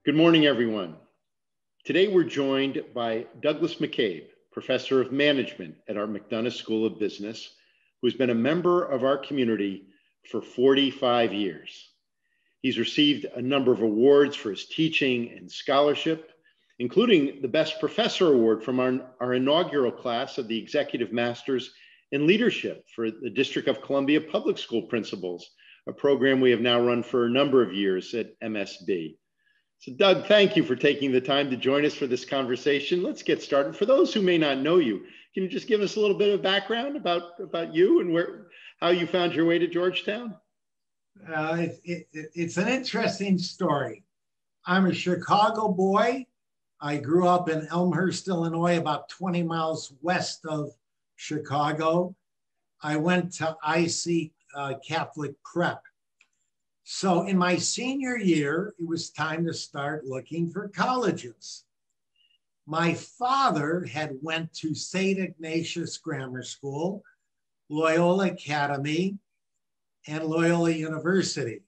Good morning, everyone. Today we're joined by Douglas McCabe, Professor of Management at our McDonough School of Business, who's been a member of our community for 45 years. He's received a number of awards for his teaching and scholarship, including the Best Professor Award from our inaugural class of the Executive Masters in Leadership for the District of Columbia Public School Principals, a program we have now run for a number of years at MSB. So Doug, thank you for taking the time to join us for this conversation. Let's get started. For those who may not know you, can you just give us a little bit of background about you and how you found your way to Georgetown? It's an interesting story. I'm a Chicago boy. I grew up in Elmhurst, Illinois, about 20 miles west of Chicago. I went to IC Catholic Prep. So in my senior year, it was time to start looking for colleges. My father had went to St. Ignatius Grammar School, Loyola Academy, and Loyola University.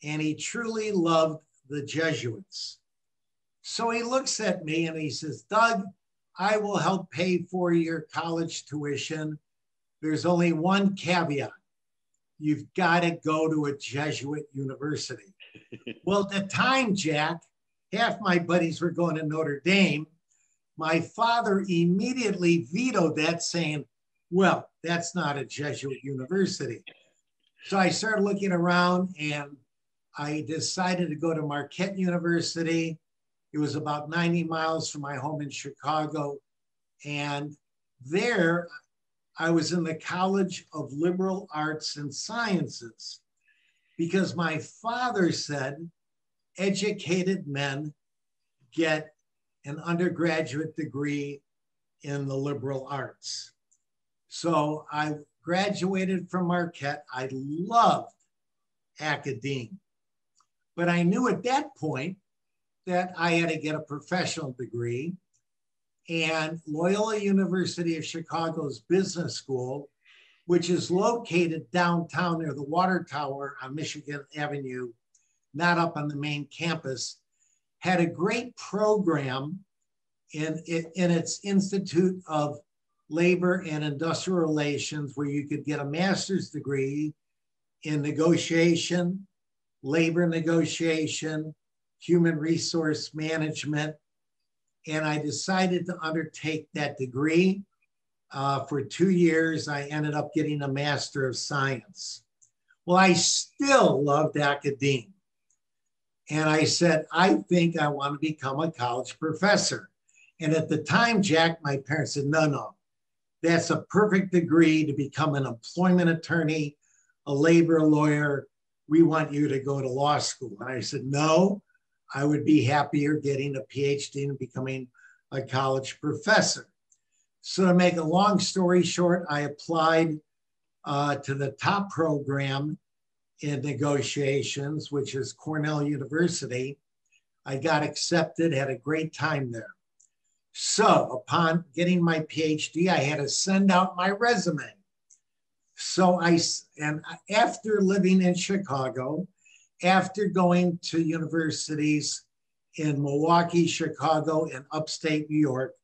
And he truly loved the Jesuits. So he looks at me and he says, Doug, I will help pay for your college tuition. There's only one caveat. You've got to go to a Jesuit university. Well, at the time, Jack, half my buddies were going to Notre Dame. My father immediately vetoed that, saying, well, that's not a Jesuit university. So I started looking around and I decided to go to Marquette University. It was about 90 miles from my home in Chicago. And there, I was in the College of Liberal Arts and Sciences because my father said educated men get an undergraduate degree in the liberal arts. So I graduated from Marquette. I loved academia, but I knew at that point that I had to get a professional degree. And Loyola University of Chicago's Business School, which is located downtown near the Water Tower on Michigan Avenue, not up on the main campus, had a great program in its Institute of Labor and Industrial Relations, where you could get a master's degree in negotiation, labor negotiation, human resource management. And I decided to undertake that degree. For 2 years, I ended up getting a Master of Science. Well, I still loved academia. And I said, I think I want to become a college professor. And at the time, Jack, my parents said, no, that's a perfect degree to become an employment attorney, a labor lawyer. We want you to go to law school. And I said, no. I would be happier getting a PhD and becoming a college professor. So to make a long story short, I applied to the top program in negotiations, which is Cornell University. I got accepted, had a great time there. So upon getting my PhD, I had to send out my resume. So after living in Chicago, after going to universities in Milwaukee, Chicago, and upstate New York,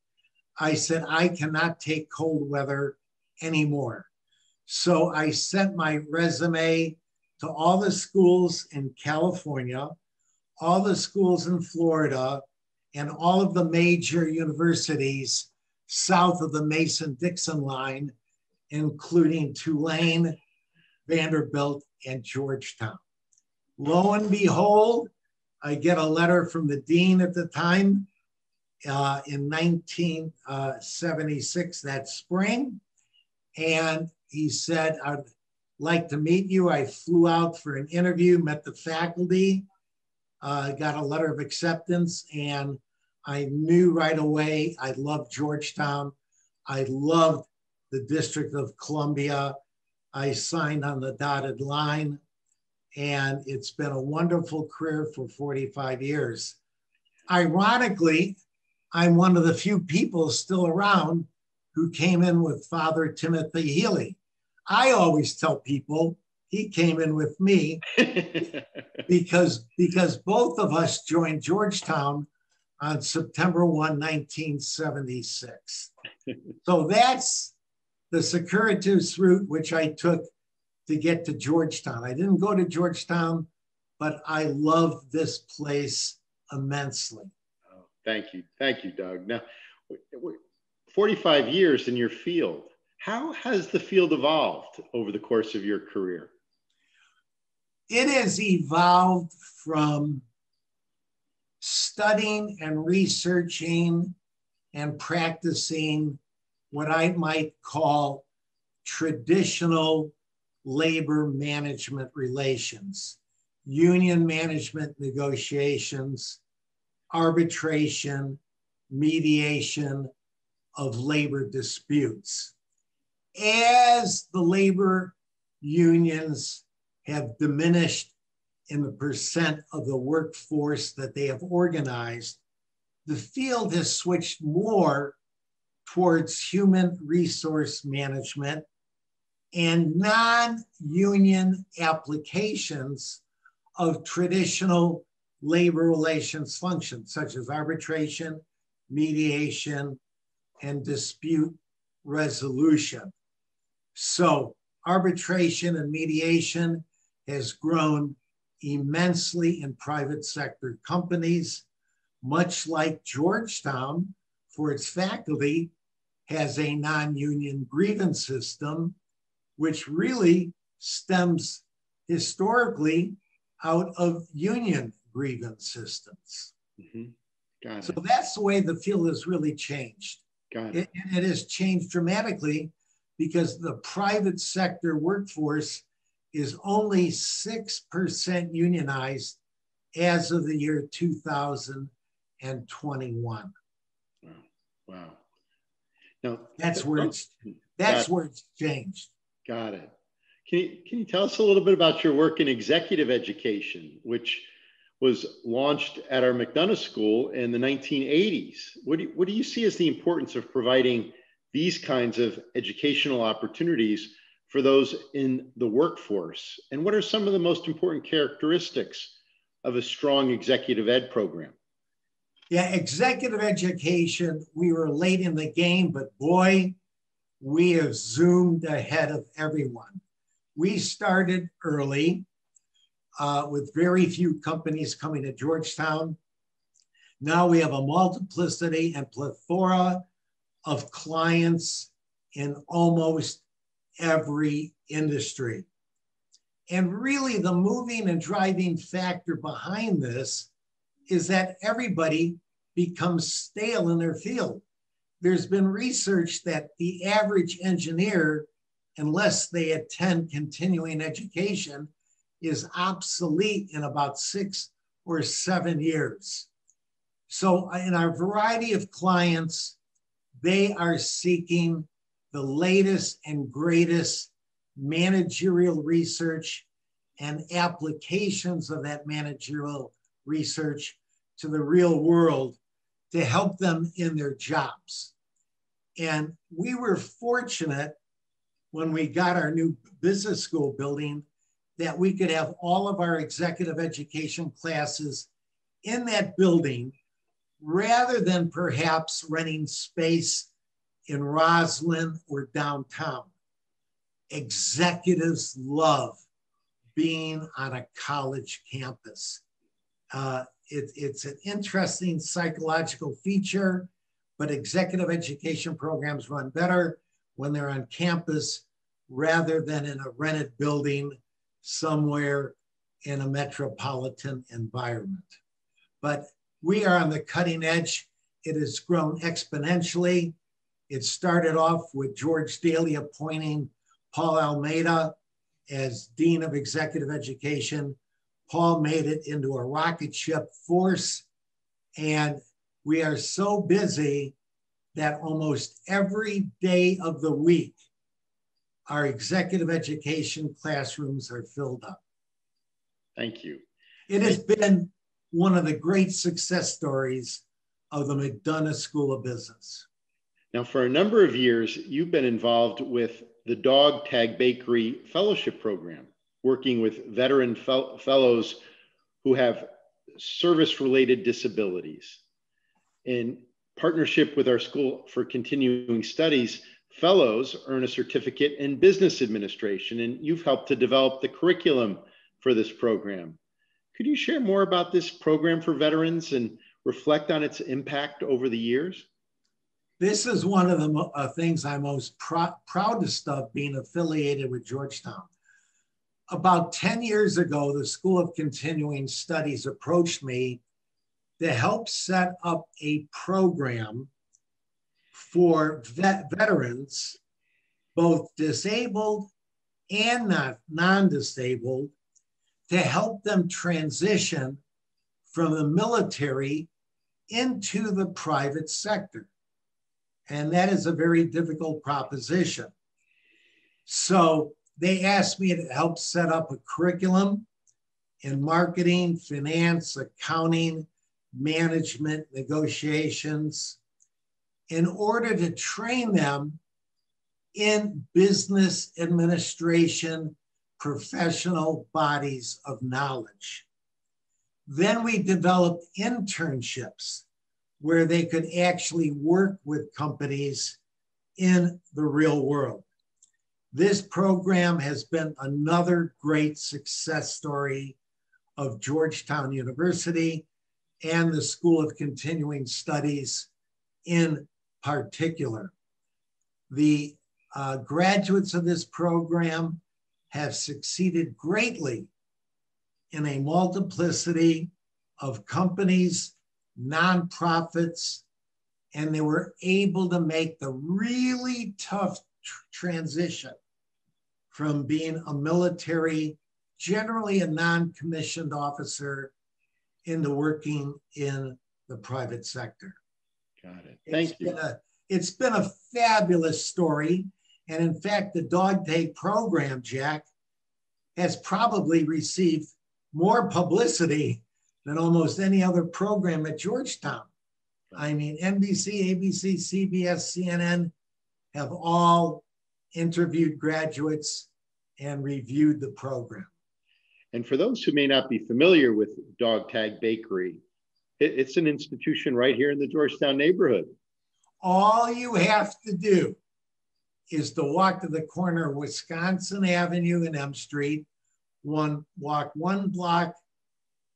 I said, I cannot take cold weather anymore. So I sent my resume to all the schools in California, all the schools in Florida, and all of the major universities south of the Mason-Dixon line, including Tulane, Vanderbilt, and Georgetown. Lo and behold, I get a letter from the dean at the time in 1976, that spring. And he said, I'd like to meet you. I flew out for an interview, met the faculty, got a letter of acceptance, and I knew right away I loved Georgetown. I loved the District of Columbia. I signed on the dotted line. And it's been a wonderful career for 45 years. Ironically, I'm one of the few people still around who came in with Father Timothy Healy. I always tell people he came in with me because both of us joined Georgetown on September 1, 1976. So that's the circuitous route which I took to get to Georgetown. I didn't go to Georgetown, but I love this place immensely. Oh, thank you, Doug. Now, 45 years in your field. How has the field evolved over the course of your career? It has evolved from studying and researching and practicing what I might call traditional labor management relations, union management negotiations, arbitration, mediation of labor disputes. As the labor unions have diminished in the percent of the workforce that they have organized, the field has switched more towards human resource management and non-union applications of traditional labor relations functions, such as arbitration, mediation, and dispute resolution. So arbitration and mediation has grown immensely in private sector companies, much like Georgetown, for its faculty, has a non-union grievance system, which really stems historically out of union grievance systems. Mm-hmm. Got it. So that's the way the field has really changed. Got it. It has changed dramatically because the private sector workforce is only 6% unionized as of the year 2021. Wow. Now that's where it's changed. Got it. Can you tell us a little bit about your work in executive education, which was launched at our McDonough School in the 1980s? What do you see as the importance of providing these kinds of educational opportunities for those in the workforce? And what are some of the most important characteristics of a strong executive ed program? Yeah, executive education, we were late in the game, but boy, we have zoomed ahead of everyone. We started early with very few companies coming to Georgetown. Now we have a multiplicity and plethora of clients in almost every industry. And really the moving and driving factor behind this is that everybody becomes stale in their field. There's been research that the average engineer, unless they attend continuing education, is obsolete in about 6 or 7 years. So in our variety of clients, they are seeking the latest and greatest managerial research and applications of that managerial research to the real world to help them in their jobs. And we were fortunate when we got our new business school building that we could have all of our executive education classes in that building rather than perhaps renting space in Roslyn or downtown. Executives love being on a college campus. It's an interesting psychological feature, but executive education programs run better when they're on campus rather than in a rented building somewhere in a metropolitan environment. But we are on the cutting edge. It has grown exponentially. It started off with George Daly appointing Paul Almeida as Dean of Executive Education. Paul made it into a rocket ship force, and we are so busy that almost every day of the week, our executive education classrooms are filled up. Thank you. It has been one of the great success stories of the McDonough School of Business. Now, for a number of years, you've been involved with the Dog Tag Bakery Fellowship Program. working with veteran fellows who have service-related disabilities. In partnership with our School for Continuing Studies, fellows earn a certificate in business administration, and you've helped to develop the curriculum for this program. Could you share more about this program for veterans and reflect on its impact over the years? This is one of the things I'm most proudest of, being affiliated with Georgetown. About 10 years ago, the School of Continuing Studies approached me to help set up a program for veterans, both disabled and non-disabled, to help them transition from the military into the private sector. And that is a very difficult proposition. So they asked me to help set up a curriculum in marketing, finance, accounting, management, negotiations, in order to train them in business administration, professional bodies of knowledge. Then we developed internships where they could actually work with companies in the real world. This program has been another great success story of Georgetown University and the School of Continuing Studies in particular. The graduates of this program have succeeded greatly in a multiplicity of companies, nonprofits, and they were able to make the really tough transition from being a military, generally a non-commissioned officer, into working in the private sector. Got it. Thank you. It's been a fabulous story. And in fact, the dog tag program, Jack, has probably received more publicity than almost any other program at Georgetown. I mean, NBC, ABC, CBS, CNN have all interviewed graduates and reviewed the program. And for those who may not be familiar with Dog Tag Bakery, it's an institution right here in the Georgetown neighborhood. All you have to do is to walk to the corner of Wisconsin Avenue and M Street, walk one block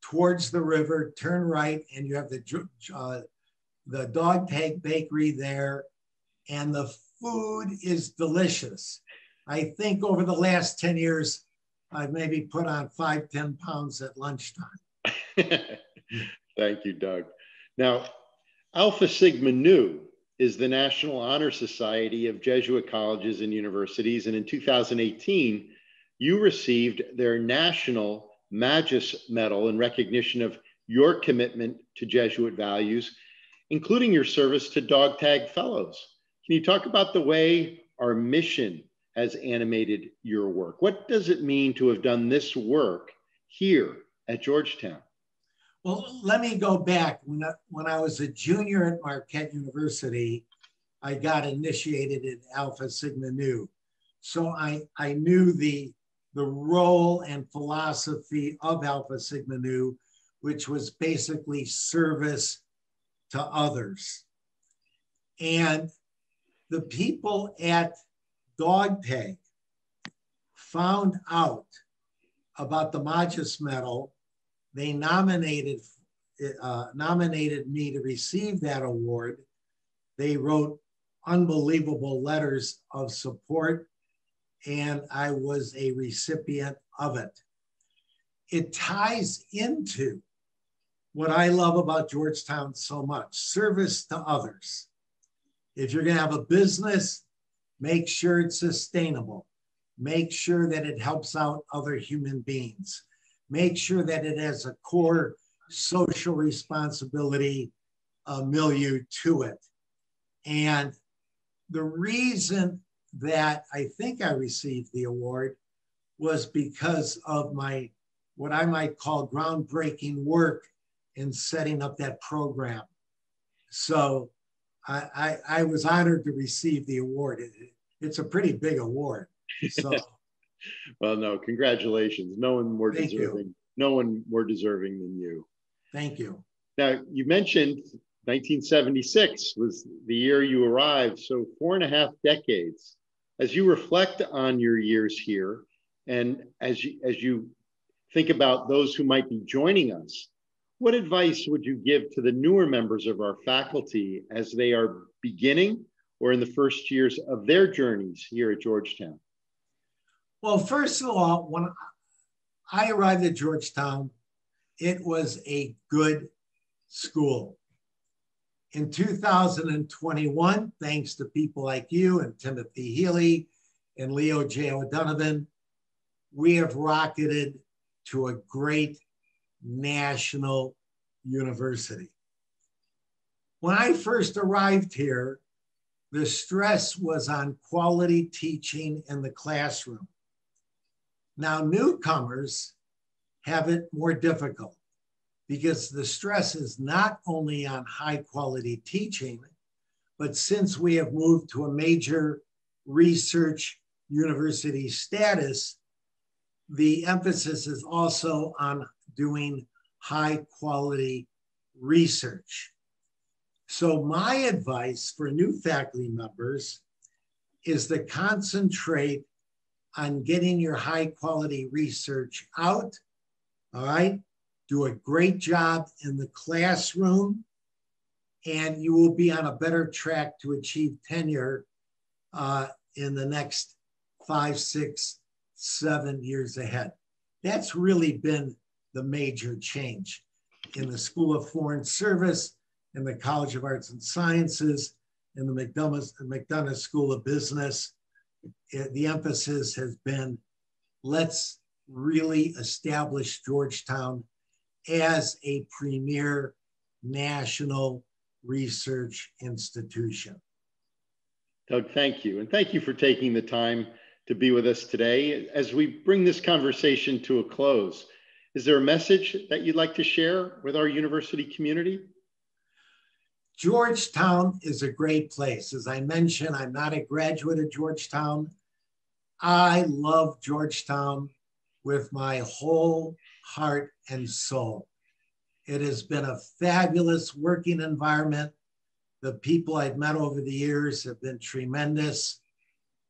towards the river, turn right, and you have the Dog Tag Bakery there, and the food is delicious. I think over the last 10 years, I've maybe put on 5-10 pounds at lunchtime. Thank you, Doug. Now, Alpha Sigma Nu is the National Honor Society of Jesuit colleges and universities, and in 2018, you received their National Magis Medal in recognition of your commitment to Jesuit values, including your service to Dog Tag Fellows. Can you talk about the way our mission has animated your work? What does it mean to have done this work here at Georgetown? Well, let me go back. When I was a junior at Marquette University, I got initiated in Alpha Sigma Nu. So I knew the role and philosophy of Alpha Sigma Nu, which was basically service to others. And the people at Dog Tag found out about the Magis Medal. They nominated me to receive that award. They wrote unbelievable letters of support, and I was a recipient of it. It ties into what I love about Georgetown so much: service to others. If you're going to have a business, make sure it's sustainable. Make sure that it helps out other human beings. Make sure that it has a core social responsibility milieu to it. And the reason that I think I received the award was because of my, what I might call, groundbreaking work in setting up that program. So I was honored to receive the award. It's a pretty big award. So Well, no, congratulations. No one more Thank deserving. you. No one more deserving than you. Thank you. Now, you mentioned 1976 was the year you arrived, so 4.5 decades. As you reflect on your years here, and as you think about those who might be joining us, what advice would you give to the newer members of our faculty as they are beginning or in the first years of their journeys here at Georgetown? Well, first of all, when I arrived at Georgetown, it was a good school. In 2021, thanks to people like you and Timothy Healy and Leo J. O'Donovan, we have rocketed to a great national university. When I first arrived here, the stress was on quality teaching in the classroom. Now, newcomers have it more difficult because the stress is not only on high quality teaching, but since we have moved to a major research university status, the emphasis is also on doing high quality research. So my advice for new faculty members is to concentrate on getting your high quality research out, all right? Do a great job in the classroom, and you will be on a better track to achieve tenure in the next 5, 6, 7 years ahead. That's really been the major change in the School of Foreign Service, in the College of Arts and Sciences, in the McDonough School of Business. The emphasis has been, let's really establish Georgetown as a premier national research institution. Doug, thank you. And thank you for taking the time to be with us today. As we bring this conversation to a close, is there a message that you'd like to share with our university community? Georgetown is a great place. As I mentioned, I'm not a graduate of Georgetown. I love Georgetown with my whole heart and soul. It has been a fabulous working environment. The people I've met over the years have been tremendous.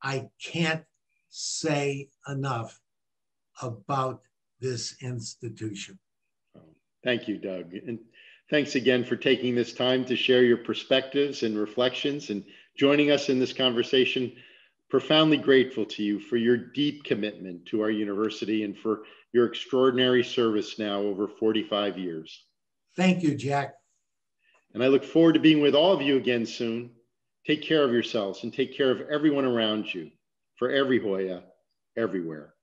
I can't say enough about this institution. Thank you, Doug. And thanks again for taking this time to share your perspectives and reflections and joining us in this conversation. Profoundly grateful to you for your deep commitment to our university and for your extraordinary service now over 45 years. Thank you, Jack. And I look forward to being with all of you again soon. Take care of yourselves and take care of everyone around you. For every Hoya, everywhere.